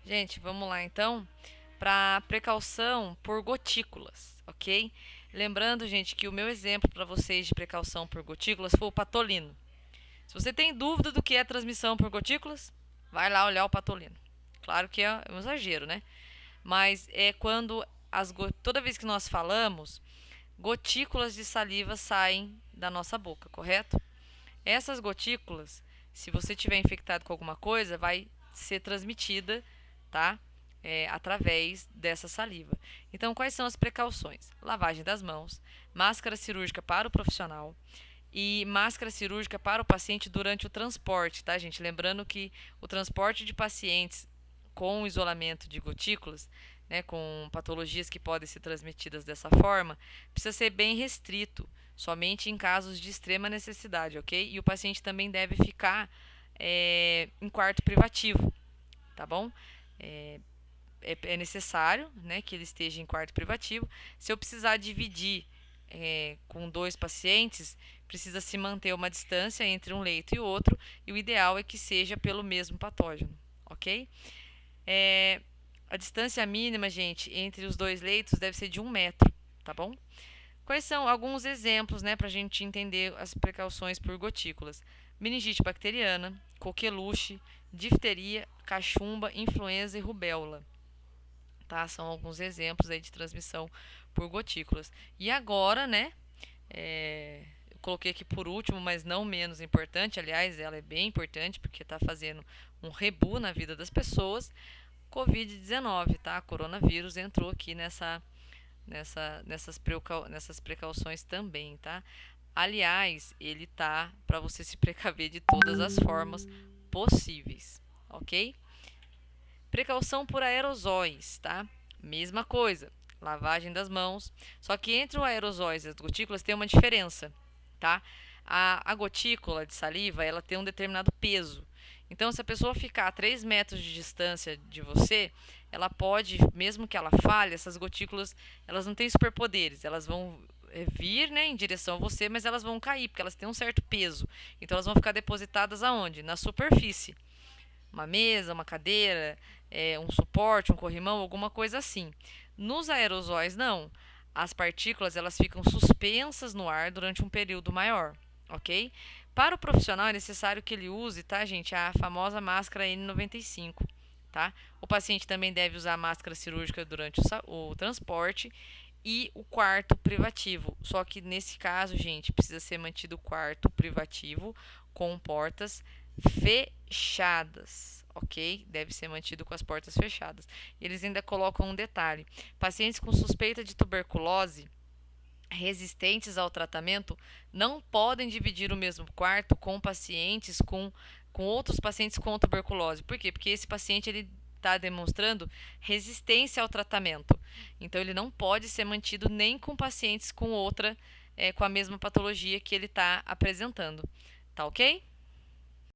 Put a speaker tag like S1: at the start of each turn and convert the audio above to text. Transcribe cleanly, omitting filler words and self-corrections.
S1: Gente, vamos lá então para precaução por gotículas, ok? Lembrando, gente, que o meu exemplo para vocês de precaução por gotículas foi o patolino. Se você tem dúvida do que é transmissão por gotículas, vai lá olhar o patolino. Claro que é um exagero, né? Mas é quando toda vez que nós falamos, gotículas de saliva saem da nossa boca, correto? Essas gotículas, se você tiver infectado com alguma coisa, vai ser transmitida, tá? Através dessa saliva. Então, quais são as precauções? Lavagem das mãos, máscara cirúrgica para o profissional e máscara cirúrgica para o paciente durante o transporte, tá, gente? Lembrando que o transporte de pacientes com isolamento de gotículas, né, com patologias que podem ser transmitidas dessa forma, precisa ser bem restrito, somente em casos de extrema necessidade, ok? E o paciente também deve ficar em quarto privativo, tá bom? É necessário, né, que ele esteja em quarto privativo. Se eu precisar dividir com dois pacientes, precisa se manter uma distância entre um leito e outro, e o ideal é que seja pelo mesmo patógeno, ok? É, a distância mínima, gente, entre os dois leitos deve ser de 1 metro, tá bom? Quais são alguns exemplos, né, para a gente entender as precauções por gotículas? Meningite bacteriana, coqueluche, difteria, cachumba, influenza e rubéola. Tá? São alguns exemplos aí de transmissão por gotículas. E agora, né, eu coloquei aqui por último, mas não menos importante, aliás, ela é bem importante porque está fazendo um rebu na vida das pessoas, Covid-19, tá? Coronavírus entrou aqui nessas precauções também, tá? Aliás, ele tá para você se precaver de todas as formas possíveis, ok? Precaução por aerosóis, tá? Mesma coisa, lavagem das mãos. Só que entre o aerosóis e as gotículas tem uma diferença, tá? A gotícula de saliva, ela tem um determinado peso. Então, se a pessoa ficar a 3 metros de distância de você, ela pode, mesmo que ela falhe, essas gotículas, elas não têm superpoderes. Elas vão vir, né, em direção a você, mas elas vão cair, porque elas têm um certo peso. Então, elas vão ficar depositadas aonde? Na superfície. Uma mesa, uma cadeira, um suporte, um corrimão, alguma coisa assim. Nos aerosóis, não. As partículas elas ficam suspensas no ar durante um período maior, ok? Para o profissional é necessário que ele use, tá, gente, a famosa máscara N95, tá? O paciente também deve usar a máscara cirúrgica durante o transporte e o quarto privativo. Só que nesse caso, gente, precisa ser mantido o quarto privativo com portas fechadas, ok? Deve ser mantido com as portas fechadas. Eles ainda colocam um detalhe: pacientes com suspeita de tuberculose resistentes ao tratamento não podem dividir o mesmo quarto com pacientes com outros pacientes com tuberculose. Por quê? Porque esse paciente ele está demonstrando resistência ao tratamento. Então ele não pode ser mantido nem com pacientes com outra, com a mesma patologia que ele está apresentando. Tá ok?